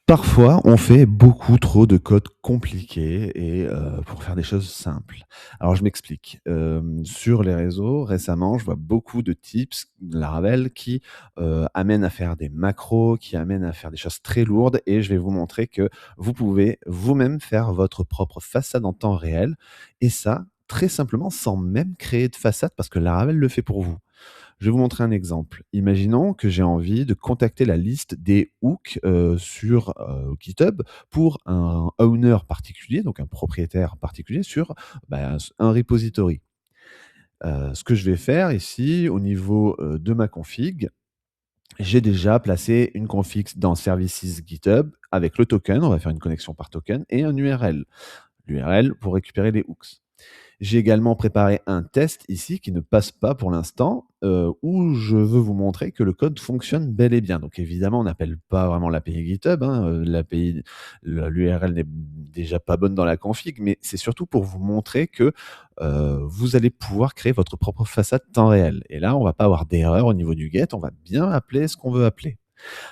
Parfois, on fait beaucoup trop de code compliqué et pour faire des choses simples. Alors je m'explique. Sur les réseaux, récemment, je vois beaucoup de tips de Laravel qui, amènent à faire des macros, qui amènent à faire des choses très lourdes et je vais vous montrer que vous pouvez vous-même faire votre propre façade en temps réel et ça, très simplement, sans même créer de façade parce que Laravel le fait pour vous. Je vais vous montrer un exemple. Imaginons que j'ai envie de contacter la liste des hooks, sur, GitHub pour un owner particulier, donc un propriétaire particulier sur, un repository. Ce que je vais faire ici au niveau, de ma config, j'ai déjà placé une config dans Services GitHub avec le token, on va faire une connexion par token et un URL. L'URL pour récupérer les hooks. J'ai également préparé un test ici qui ne passe pas pour l'instant, où je veux vous montrer que le code fonctionne bel et bien. Donc évidemment, on n'appelle pas vraiment l'API GitHub, hein, l'API l'URL n'est déjà pas bonne dans la config, mais c'est surtout pour vous montrer que, vous allez pouvoir créer votre propre façade temps réel. Et là, on va pas avoir d'erreur au niveau du get, on va bien appeler ce qu'on veut appeler.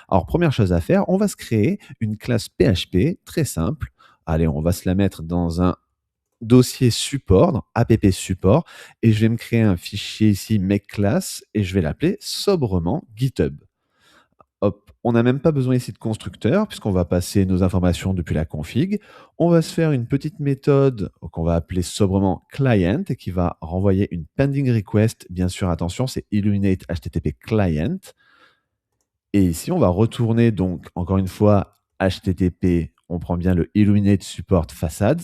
Alors première chose à faire, on va se créer une classe PHP très simple. Allez, on va se la mettre dans un dossier support, dans app support, et je vais me créer un fichier ici make class et je vais l'appeler sobrement GitHub. Hop, on n'a même pas besoin ici de constructeur puisqu'on va passer nos informations depuis la config. On va se faire une petite méthode qu'on va appeler sobrement client et qui va renvoyer une pending request. Bien sûr, attention, c'est illuminate HTTP client. Et ici, on va retourner donc encore une fois HTTP. On prend bien le illuminate support facades.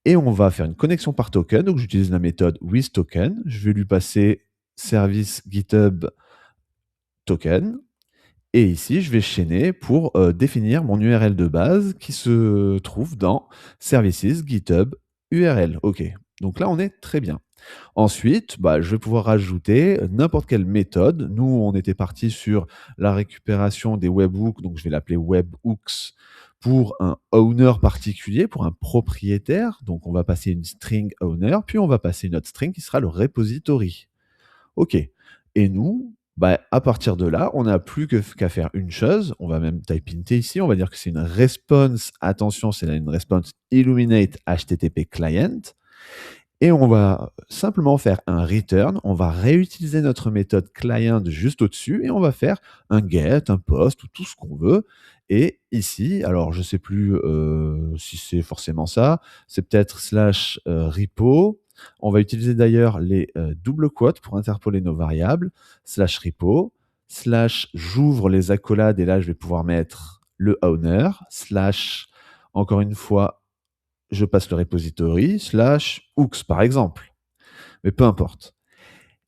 Et on va faire une connexion par token. Donc, j'utilise la méthode withToken. Je vais lui passer service GitHub token. Et ici, je vais chaîner pour définir mon URL de base qui se trouve dans services GitHub URL. OK. Donc là, on est très bien. Ensuite, je vais pouvoir rajouter n'importe quelle méthode. Nous, on était parti sur la récupération des webhooks, donc je vais l'appeler webhooks pour un owner particulier, pour un propriétaire. Donc, on va passer une string owner, puis on va passer une autre string qui sera le repository. OK. Et nous, à partir de là, on n'a plus qu'à faire une chose. On va même type int ici. On va dire que c'est une response. Attention, c'est une response illuminate HTTP client. Et on va simplement faire un return. On va réutiliser notre méthode client juste au-dessus et on va faire un get, un post ou tout ce qu'on veut. Et ici, alors je ne sais plus si c'est forcément ça, c'est peut-être slash repo. On va utiliser d'ailleurs les double quotes pour interpoler nos variables, slash repo, slash j'ouvre les accolades et là je vais pouvoir mettre le owner, slash encore une fois je passe le repository, slash hooks par exemple. Mais peu importe.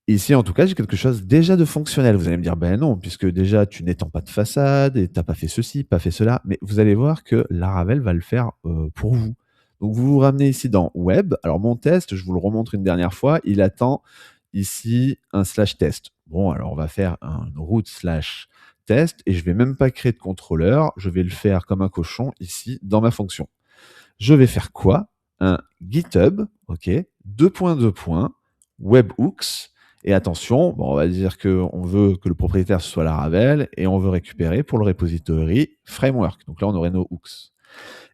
Ici, en tout cas, j'ai quelque chose déjà de fonctionnel. Vous allez me dire, ben non, puisque déjà, tu n'étends pas de façade et tu n'as pas fait ceci, pas fait cela. Mais vous allez voir que Laravel va le faire pour vous. Donc, vous vous ramenez ici dans Web. Alors, mon test, je vous le remontre une dernière fois, il attend ici un slash test. Bon, alors, on va faire un root slash test et je ne vais même pas créer de contrôleur. Je vais le faire comme un cochon ici dans ma fonction. Je vais faire quoi? Un GitHub, OK, 2 webhooks. Et attention, on va dire qu'on veut que le propriétaire ce soit Laravel et on veut récupérer pour le repository framework. Donc là, on aurait nos hooks.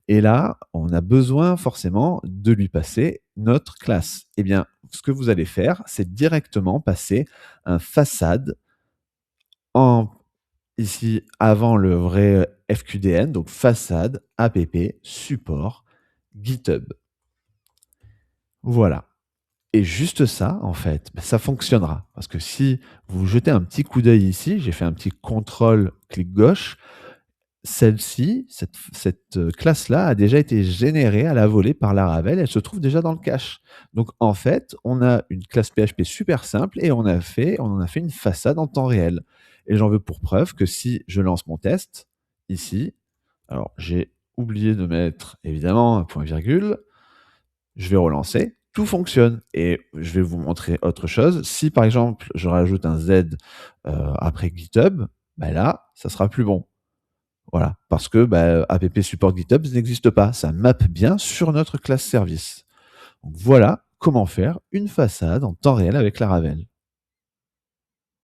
Et là, on a besoin forcément de lui passer notre classe. Eh bien, ce que vous allez faire, c'est directement passer un façade en ici avant le vrai FQDN, donc façade app support GitHub. Voilà. Et juste ça, en fait, ça fonctionnera. Parce que si vous jetez un petit coup d'œil ici, j'ai fait un petit contrôle clic gauche, celle-ci, cette classe-là a déjà été générée à la volée par Laravel, elle se trouve déjà dans le cache. Donc en fait, on a une classe PHP super simple et on en a fait une façade en temps réel. Et j'en veux pour preuve que si je lance mon test, ici, alors j'ai oublié de mettre évidemment un point virgule, je vais relancer, tout fonctionne. Et je vais vous montrer autre chose. Si par exemple, je rajoute un Z après GitHub, là, ça sera plus bon. Voilà, parce que app support GitHub n'existe pas. Ça mappe bien sur notre classe service. Donc voilà comment faire une façade en temps réel avec Laravel.